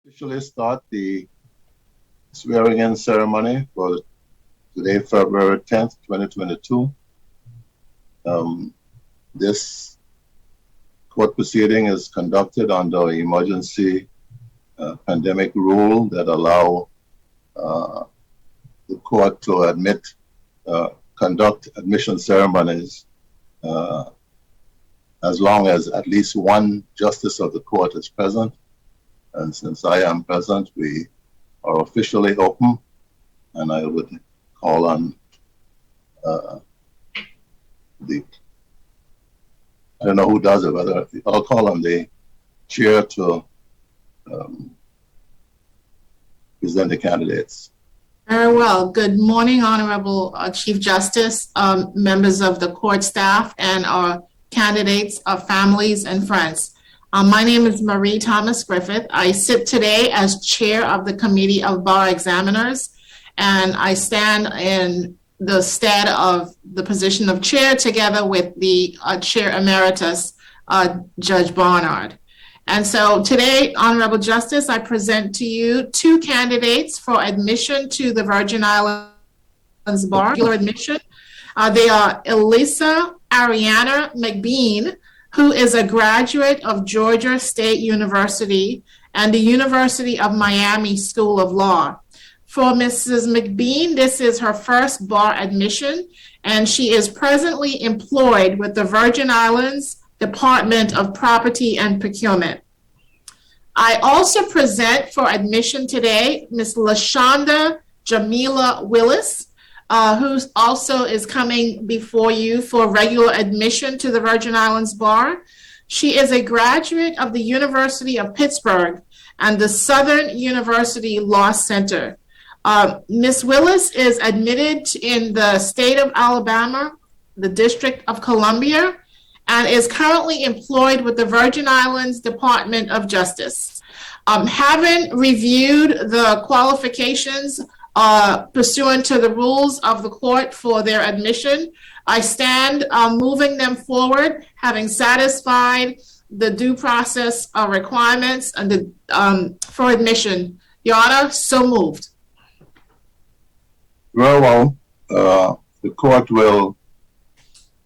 Officially start the swearing-in ceremony for today, February 10th, 2022. This court proceeding is conducted under emergency pandemic rule that allow the court to conduct admission ceremonies as long as at least one justice of the court is present. And since I am present, we are officially open, and I would call on I don't know who does it, whether I'll call on the chair to present the candidates. Very well. Good morning, Honorable Chief Justice, members of the court staff, and our candidates, our families, and friends. My name is Marie Thomas Griffith. I sit today as chair of the Committee of Bar Examiners, and I stand in the stead of the position of chair together with the chair emeritus, Judge Barnard. And so today, Honorable Justice, I present to you two candidates for admission to the Virgin Islands Bar, regular admission. They are Elisa Ariana Mcbean, who is a graduate of Georgia State University and the University of Miami School of Law. For Mrs. Mcbean, this is her first bar admission, and she is presently employed with the Virgin Islands Department of Property and Procurement. I also present for admission today Ms. LaShonda Jamila Willis, who also is coming before you for regular admission to the Virgin Islands Bar. She is a graduate of the University of Pittsburgh and the Southern University Law Center. Ms. Willis is admitted in the state of Alabama, the District of Columbia, and is currently employed with the Virgin Islands Department of Justice. Having reviewed the qualifications pursuant to the rules of the court for their admission, I stand moving them forward, having satisfied the due process requirements and for admission. Your Honor, so moved. Very well. The court will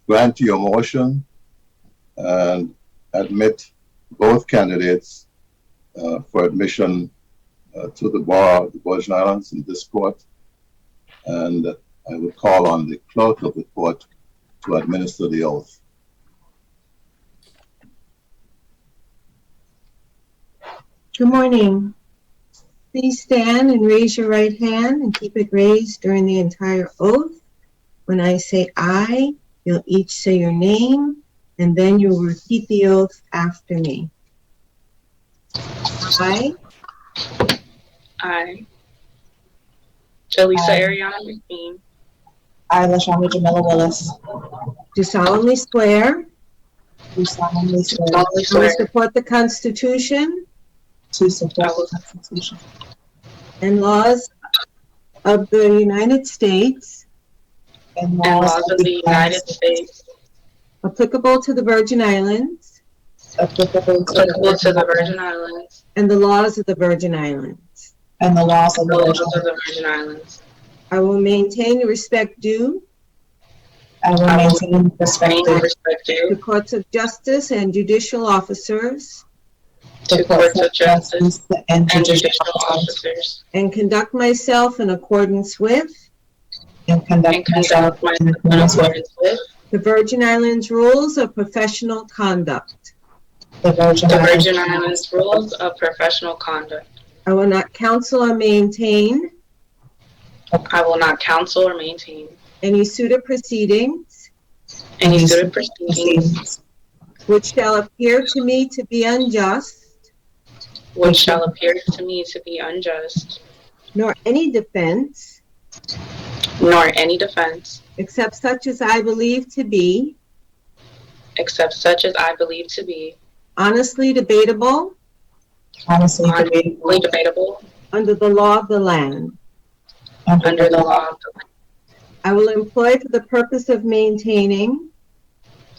grant your motion and admit both candidates for admission to the bar of the Virgin Islands in this court, and I would call on the clerk of the court to administer the oath. Good morning. Please stand and raise your right hand and keep it raised during the entire oath. When I say I, you'll each say your name, and then you'll repeat the oath after me. I, Elisa Ariana Mcbean. I, LaShonda Jamila Willis. Do solemnly swear Do solemnly swear to support the Constitution to support the Constitution and laws of the United States and laws of the United States applicable to the Virgin Islands applicable to the Virgin Islands and the laws of the Virgin Islands. and the laws of the Virgin Islands. I will maintain the respect due I will maintain respect due to courts of justice and judicial officers to courts of justice and and judicial judicial officers, and conduct myself in accordance with and conduct myself in accordance with the Virgin Islands rules of professional conduct. the Virgin Islands rules of professional conduct. I will not counsel or maintain I will not counsel or maintain any suit or proceedings any suit or proceedings which shall appear to me to be unjust, which shall appear to me to be unjust, nor any defense nor any defense except such as I believe to be except such as I believe to be honestly debatable honestly debatable under the law of the land. under the law of the land. I will employ for the purpose of maintaining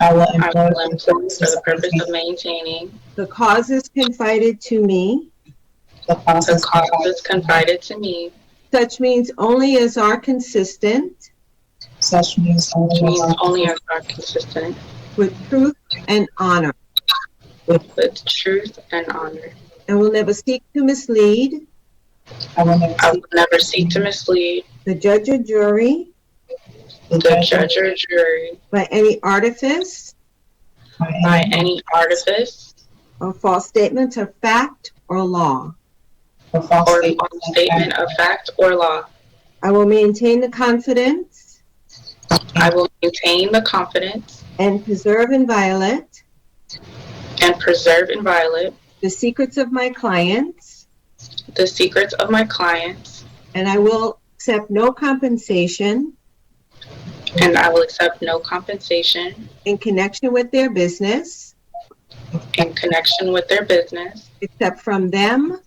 I will I employ will employ for the purpose of maintaining the causes confided to me the causes confided to me, such means only as are consistent such means only as are consistent with truth and honor, with truth and honor. and will never seek to mislead I will I will never seek to mislead the judge or jury the judge or jury by any artifice by any artifice or false statements of fact or law. or false or false statement of fact or law. I will maintain the confidence I will maintain the confidence and preserve inviolate the secrets of my clients, secrets of my clients, and I will accept no compensation and I will accept no compensation in connection with their business, in connection with their business, except from them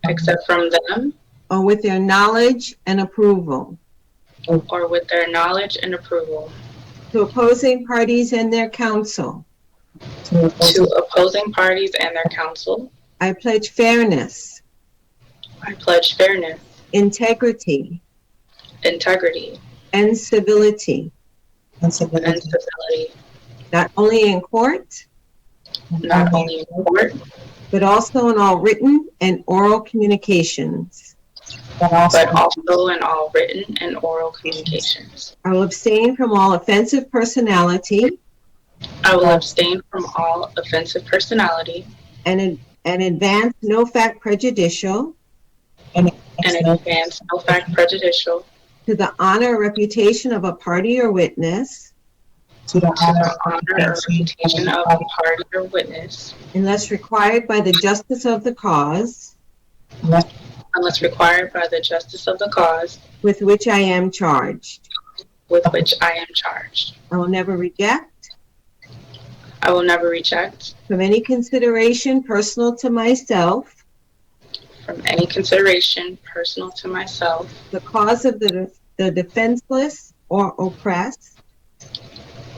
except from them or with their knowledge and approval. or with their knowledge and approval. To opposing parties and their counsel, To opposing parties and their counsel, I pledge fairness, I pledge fairness, integrity, integrity, and civility, and civility, not only in court, not only in court, but also in all written and oral communications. but also in all written and oral communications. I will abstain from all offensive personality I will abstain from all offensive personality and advance no fact prejudicial and advance no fact prejudicial to the honor or reputation of a party or witness, to the honor or reputation of a party or witness, unless required by the justice of the cause unless required by the justice of the cause with which I am charged. with which I am charged. I will never reject, I will never reject, from any consideration personal to myself, from any consideration personal to myself, the cause of the defenseless or oppressed,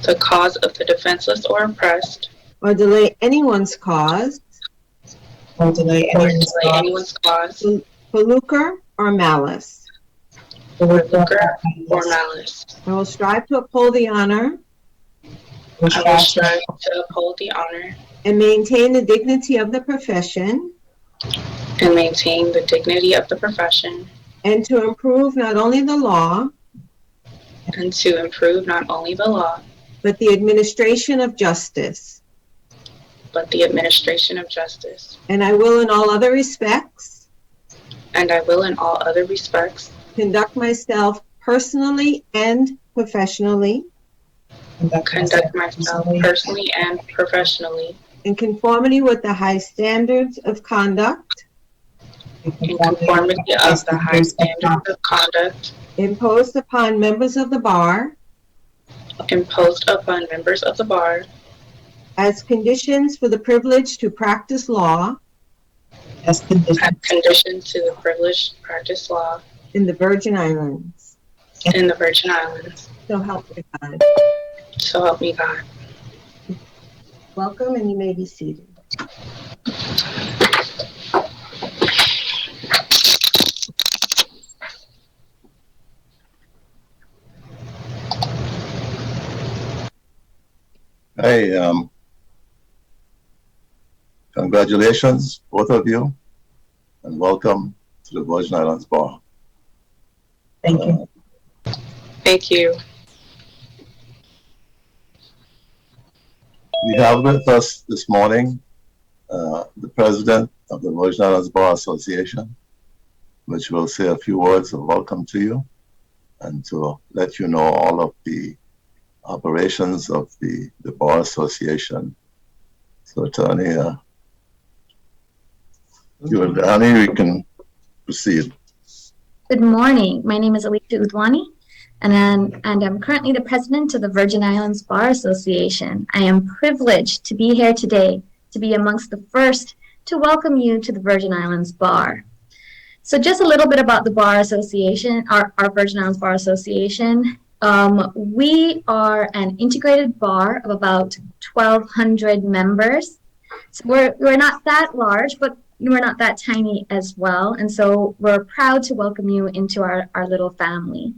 the cause of the defenseless or oppressed, or delay anyone's cause or delay anyone's cause for lucre or malice. for lucre or malice. I will strive to uphold the honor I will strive to uphold the honor and maintain the dignity of the profession, and maintain the dignity of the profession, and to improve not only the law, and to improve not only the law, but the administration of justice. but the administration of justice. And I will in all other respects And I will in all other respects conduct myself personally and professionally conduct myself personally and professionally in conformity with the high standards of conduct in conformity of the high standards of conduct imposed upon members of the bar imposed upon members of the bar as conditions for the privilege to practice law as conditions to the privilege to practice law in the Virgin Islands. in the Virgin Islands. So help me God. So help me God. Welcome, and you may be seated. Hey, congratulations, both of you, and welcome to the Virgin Islands Bar. Thank you. Thank you. We have with us this morning the president of the Virgin Islands Bar Association, which will say a few words of welcome to you and to let you know all of the operations of the Bar Association. So, Attorney, you can proceed. Good morning. My name is Elisa Udwani, and I'm currently the president of the Virgin Islands Bar Association. I am privileged to be here today to be amongst the first to welcome you to the Virgin Islands Bar. So just a little bit about the Bar Association, our Virgin Islands Bar Association. We are an integrated bar of about 1,200 members. So we're not that large, but not that tiny as well. And so we're proud to welcome you into our little family.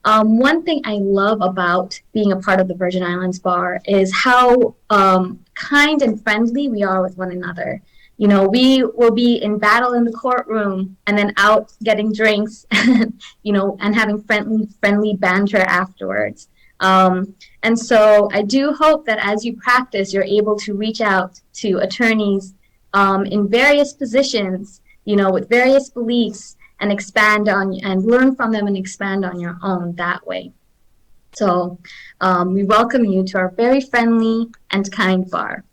One thing I love about being a part of the Virgin Islands Bar is how kind and friendly we are with one another. You know, we will be in battle in the courtroom and then out getting drinks, you know, and having friendly banter afterwards. And so I do hope that as you practice, you're able to reach out to attorneys in various positions, you know, with various beliefs, and expand on and learn from them and expand on your own that way. So we welcome you to our very friendly and kind bar.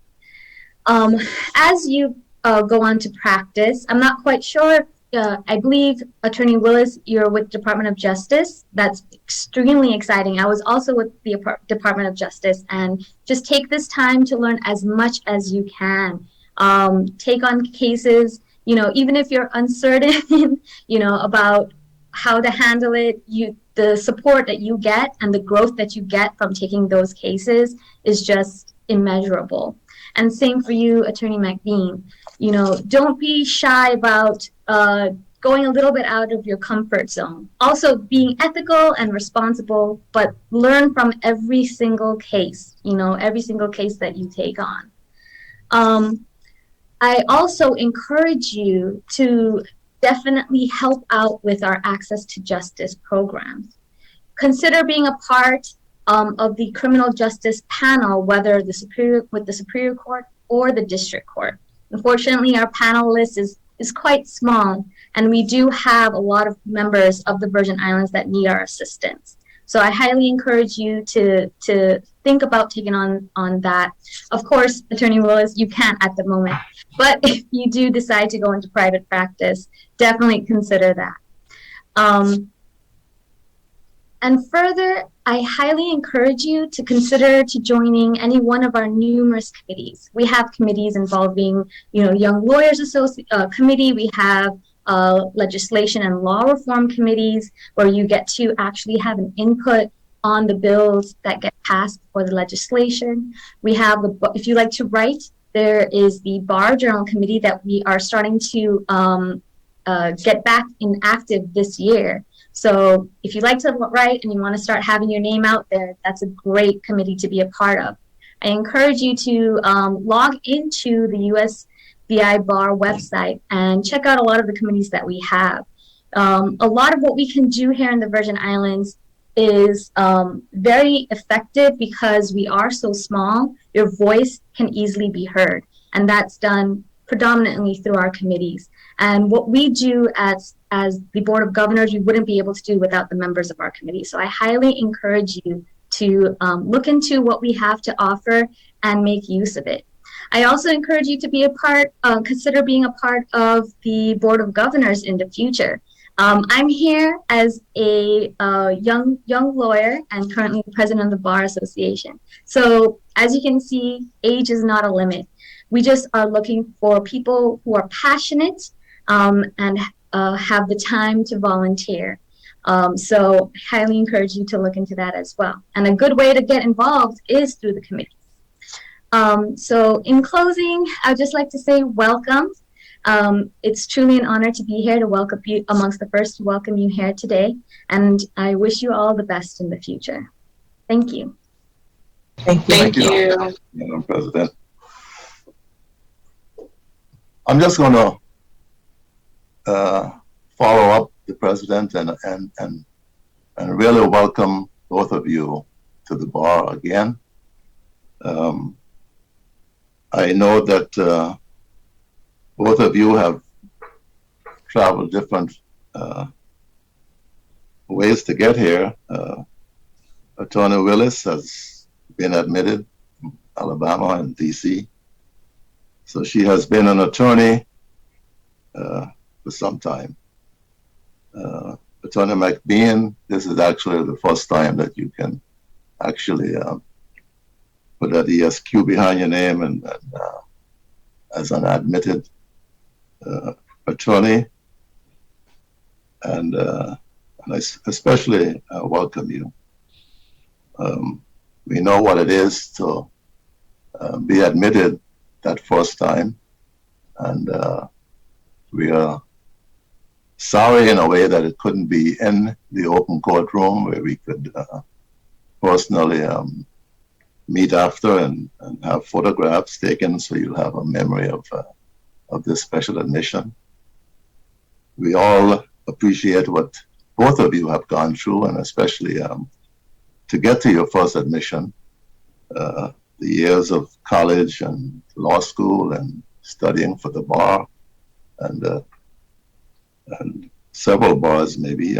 As you go on to practice, I'm not quite sure. I believe Attorney Willis, you're with Department of Justice. That's extremely exciting. I was also with the Department of Justice, and just take this time to learn as much as you can. Take on cases, you know, even if you're uncertain, you know, about how to handle it, the support that you get and the growth that you get from taking those cases is just immeasurable. And same for you, Attorney Mcbean. You know, don't be shy about going a little bit out of your comfort zone. Also being ethical and responsible, but learn from every single case, you know, every single case that you take on. I also encourage you to definitely help out with our Access to Justice program. Consider being a part of the criminal justice panel, whether with the Superior Court or the District Court. Unfortunately, our panel list is quite small, and we do have a lot of members of the Virgin Islands that need our assistance. So I highly encourage you to think about taking on that. Of course, Attorney Willis, you can't at the moment, but if you do decide to go into private practice, definitely consider that. And further, I highly encourage you to consider joining any one of our numerous committees. We have committees involving, you know, Young Lawyers Committee. We have legislation and law reform committees where you get to actually have an input on the bills that get passed for the legislation. We have, if you like to write, there is the Bar Journal Committee that we are starting to get back in active this year. So if you like to write and you want to start having your name out there, that's a great committee to be a part of. I encourage you to log into the USVI Bar website and check out a lot of the committees that we have. A lot of what we can do here in the Virgin Islands is very effective because we are so small. Your voice can easily be heard, and that's done predominantly through our committees. And what we do as the Board of Governors, we wouldn't be able to do without the members of our committee. So I highly encourage you to look into what we have to offer and make use of it. I also encourage you to be consider being a part of the Board of Governors in the future. I'm here as a young lawyer and currently president of the Bar Association. So as you can see, age is not a limit. We just are looking for people who are passionate and have the time to volunteer. So I highly encourage you to look into that as well. And a good way to get involved is through the committees. So in closing, I'd just like to say welcome. It's truly an honor to be here to welcome you, amongst the first to welcome you here today. And I wish you all the best in the future. Thank you. Thank you. Madam President. I'm just going to follow up the President and really welcome both of you to the bar again. I know that both of you have traveled different ways to get here. Attorney Willis has been admitted from Alabama and DC. So she has been an attorney for some time. Attorney Mcbean, this is actually the first time that you can actually put that ESQ behind your name and as an admitted attorney. And I especially welcome you. We know what it is to be admitted that first time, and We are sorry in a way that it couldn't be in the open courtroom where we could personally meet after and have photographs taken so you'll have a memory of this special admission. We all appreciate what both of you have gone through, and especially to get to your first admission, the years of college and law school and studying for the bar and several bars maybe,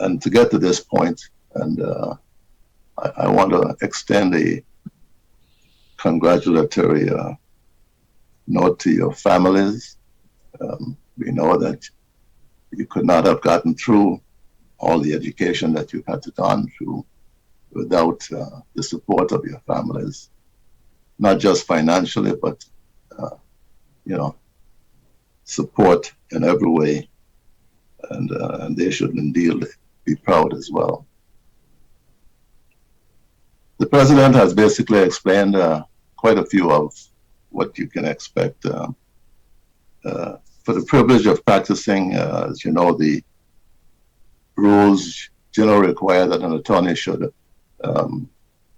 and to get to this point. And I want to extend a congratulatory note to your families. We know that you could not have gotten through all the education that you had to gone through without the support of your families, not just financially, but support in every way, and they should indeed be proud as well. The president has basically explained quite a few of what you can expect. For the privilege of practicing, as you know, the rules generally require that an attorney should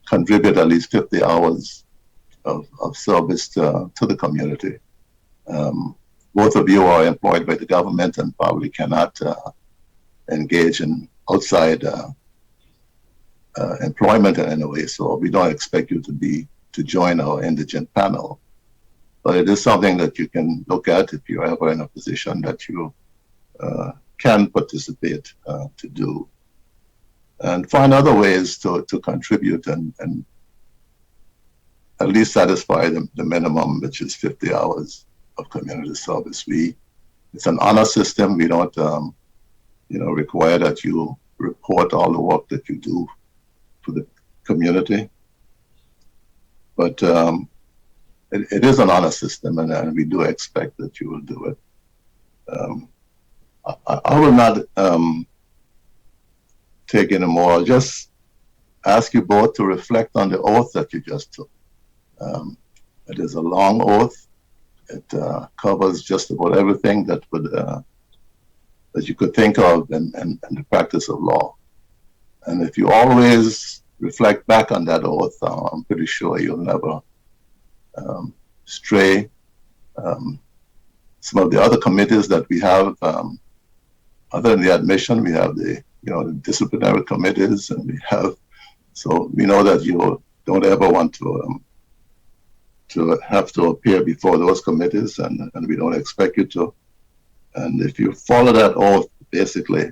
contribute at least 50 hours of service to the community. Both of you are employed by the government and probably cannot engage in outside employment in any way, so we don't expect you to join our indigent panel. But it is something that you can look at if you're ever in a position that you can participate to do, and find other ways to contribute and at least satisfy the minimum, which is 50 hours of community service. It's an honor system. We don't require that you report all the work that you do for the community, but it is an honor system, and we do expect that you will do it. I will not take any more. I'll just ask you both to reflect on the oath that you just took. It is a long oath. It covers just about everything that you could think of in the practice of law. And if you always reflect back on that oath, I'm pretty sure you'll never stray. Some of the other committees that we have, other than the admission, we have the disciplinary committees, and so we know that you don't ever want to have to appear before those committees, and we don't expect you to. And if you follow that oath, basically,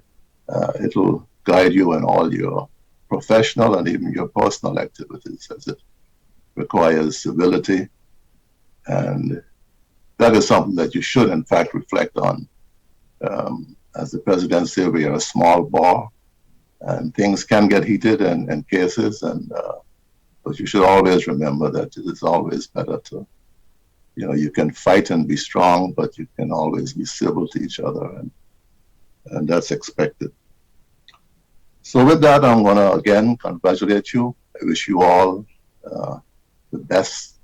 it'll guide you in all your professional and even your personal activities, as it requires civility. And that is something that you should, in fact, reflect on. As the president said, we are a small bar, and things can get heated in cases, but you should always remember that it is always better to, you can fight and be strong, but you can always be civil to each other, and that's expected. So with that, I'm going to again congratulate you. I wish you all the best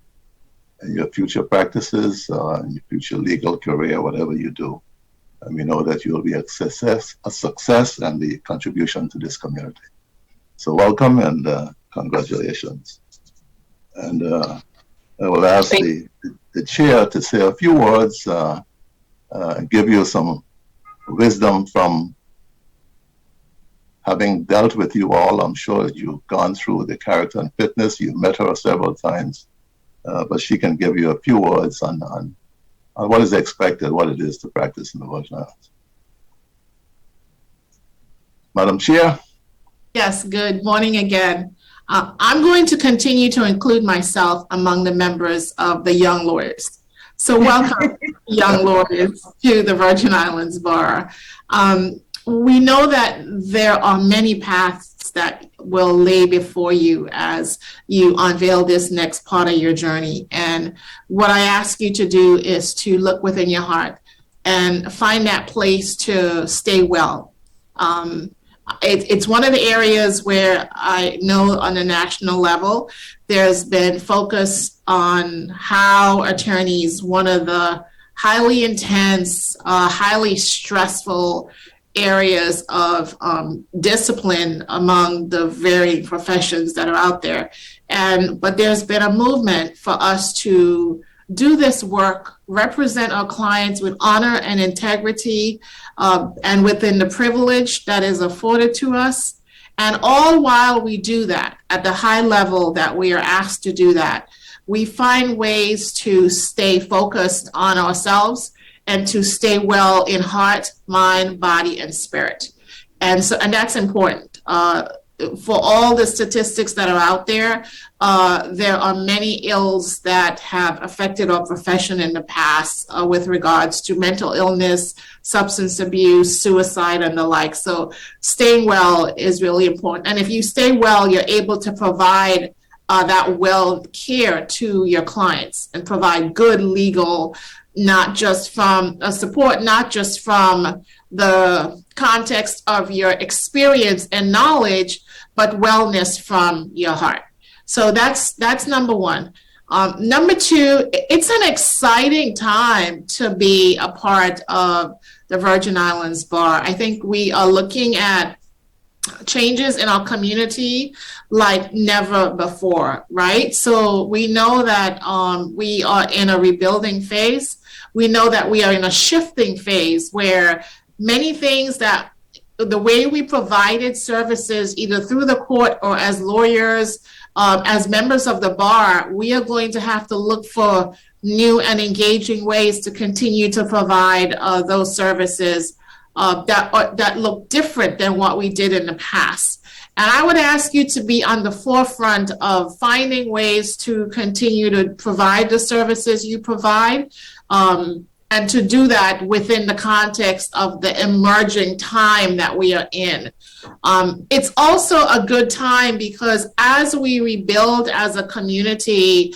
in your future practices, in your future legal career, whatever you do. And we know that you'll be a success and the contribution to this community. So welcome and congratulations. And I will ask the chair to say a few words, give you some wisdom from having dealt with you all. I'm sure you've gone through the character and fitness. You've met her several times, but she can give you a few words on what is expected, what it is to practice in the Virgin Islands. Madam Chair? Yes, good morning again. I'm going to continue to include myself among the members of the Young Lawyers. So welcome, young lawyers, to the Virgin Islands Bar. We know that there are many paths that will lay before you as you unveil this next part of your journey. And what I ask you to do is to look within your heart and find that place to stay well. It's one of the areas where I know on a national level, there's been focus on how attorneys, one of the highly intense, highly stressful areas of discipline among the varying professions that are out there. But there's been a movement for us to do this work, represent our clients with honor and integrity, and within the privilege that is afforded to us. And all while we do that, at the high level that we are asked to do that, we find ways to stay focused on ourselves and to stay well in heart, mind, body, and spirit. And that's important. For all the statistics that are out there, there are many ills that have affected our profession in the past with regards to mental illness, substance abuse, suicide, and the like. So staying well is really important. And if you stay well, you're able to provide that well care to your clients and provide good legal, not just from support, not just from the context of your experience and knowledge, but wellness from your heart. So that's number one. Number two, it's an exciting time to be a part of the Virgin Islands Bar. I think we are looking at changes in our community like never before, right? So we know that we are in a rebuilding phase. We know that we are in a shifting phase where many things that the way we provided services, either through the court or as lawyers, as members of the bar, we are going to have to look for new and engaging ways to continue to provide those services that look different than what we did in the past. And I would ask you to be on the forefront of finding ways to continue to provide the services you provide, and to do that within the context of the emerging time that we are in. It's also a good time because as we rebuild as a community,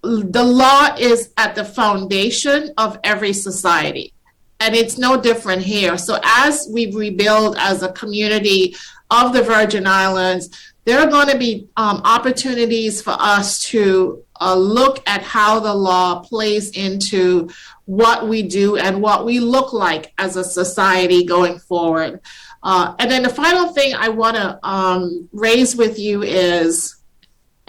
the law is at the foundation of every society. And it's no different here. So as we rebuild as a community of the Virgin Islands, there are going to be opportunities for us to look at how the law plays into what we do and what we look like as a society going forward. And then the final thing I want to raise with you is,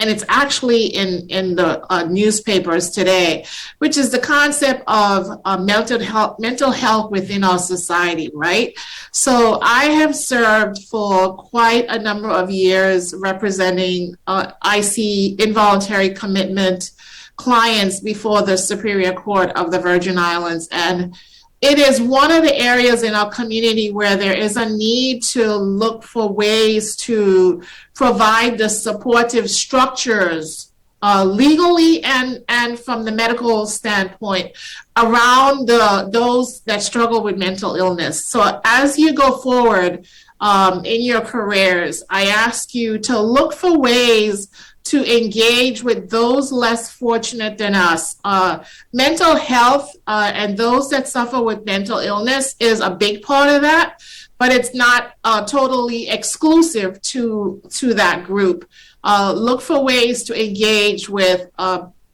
and it's actually in the newspapers today, which is the concept of mental health within our society, right? So I have served for quite a number of years representing IC involuntary commitment clients before the Superior Court of the Virgin Islands. And it is one of the areas in our community where there is a need to look for ways to provide the supportive structures legally and from the medical standpoint around those that struggle with mental illness. So as you go forward in your careers, I ask you to look for ways to engage with those less fortunate than us. Mental health and those that suffer with mental illness is a big part of that, but it's not totally exclusive to that group. Look for ways to engage with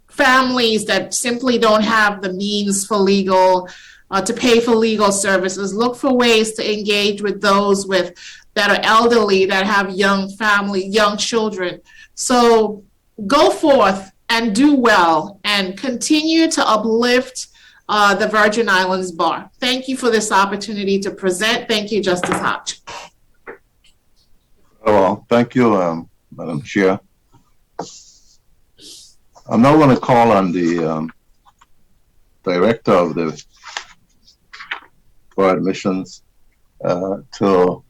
families that simply don't have the means for to pay for legal services. Look for ways to engage with those that are elderly, that have young children. So go forth and do well and continue to uplift the Virgin Islands Bar. Thank you for this opportunity to present. Thank you, Justice Hodge. Well, thank you, Madam Chair. I'm now going to call on the Director of the Bar Admissions to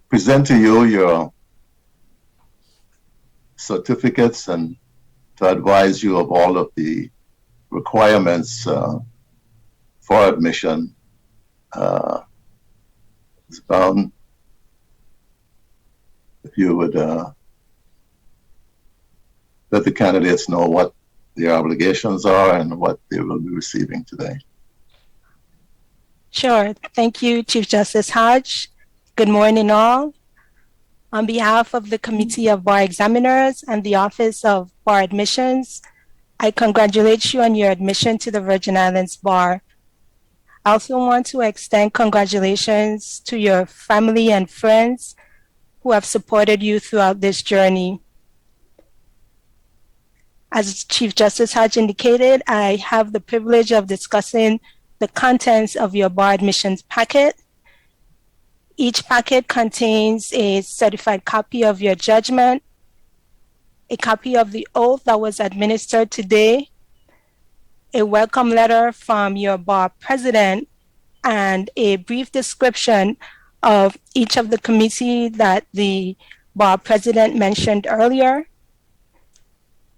present to you your certificates and to advise you of all of the requirements for admission. It's bound, if you would let the candidates know what their obligations are and what they will be receiving today. Sure. Thank you, Chief Justice Hodge. Good morning, all. On behalf of the Committee of Bar Examiners and the Office of Bar Admissions, I congratulate you on your admission to the Virgin Islands Bar. I also want to extend congratulations to your family and friends who have supported you throughout this journey. As Chief Justice Hodge indicated, I have the privilege of discussing the contents of your bar admissions packet. Each packet contains a certified copy of your judgment, a copy of the oath that was administered today, a welcome letter from your bar president, and a brief description of each of the committee that the bar president mentioned earlier.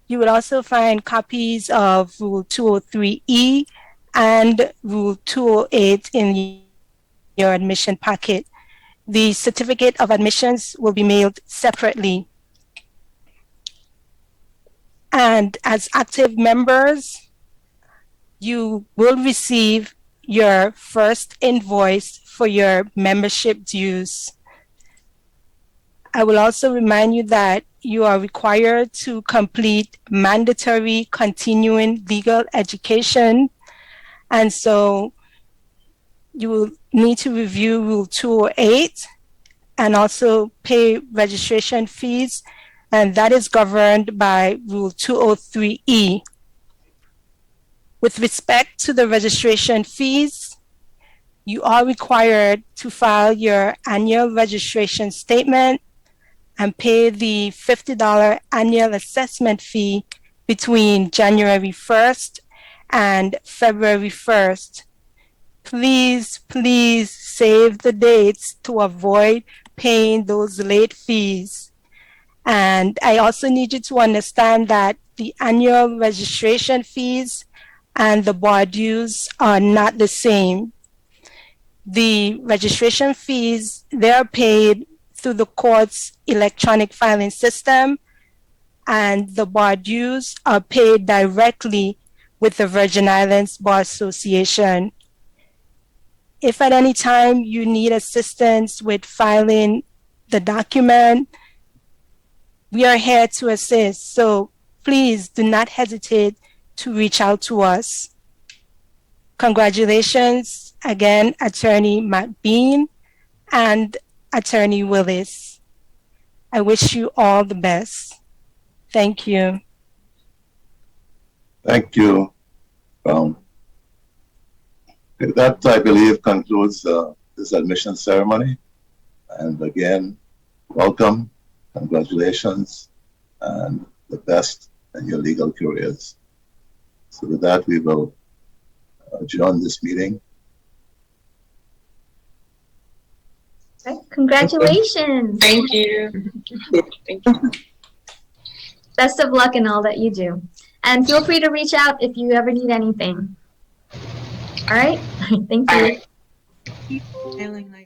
You will also find copies of Rule 203E and Rule 208 in your admission packet. The certificate of admissions will be mailed separately. And as active members, you will receive your first invoice for your membership dues. I will also remind you that you are required to complete mandatory continuing legal education. And so you will need to review Rule 208 and also pay registration fees. And that is governed by Rule 203E. With respect to the registration fees, you are required to file your annual registration statement and pay the $50 annual assessment fee between January 1st and February 1st. Please, please save the dates to avoid paying those late fees. And I also need you to understand that the annual registration fees and the bar dues are not the same. The registration fees, they're paid through the court's electronic filing system, and the bar dues are paid directly with the Virgin Islands Bar Association. If at any time you need assistance with filing the document, we are here to assist. So please do not hesitate to reach out to us. Congratulations again, Attorney Mcbean and Attorney Willis. I wish you all the best. Thank you. Thank you. That, I believe, concludes this admission ceremony. And again, welcome, congratulations, and the best in your legal careers. So with that, we will adjourn this meeting. Okay, congratulations. Thank you. Thank you. Best of luck in all that you do. And feel free to reach out if you ever need anything. All right? Thank you. Feeling like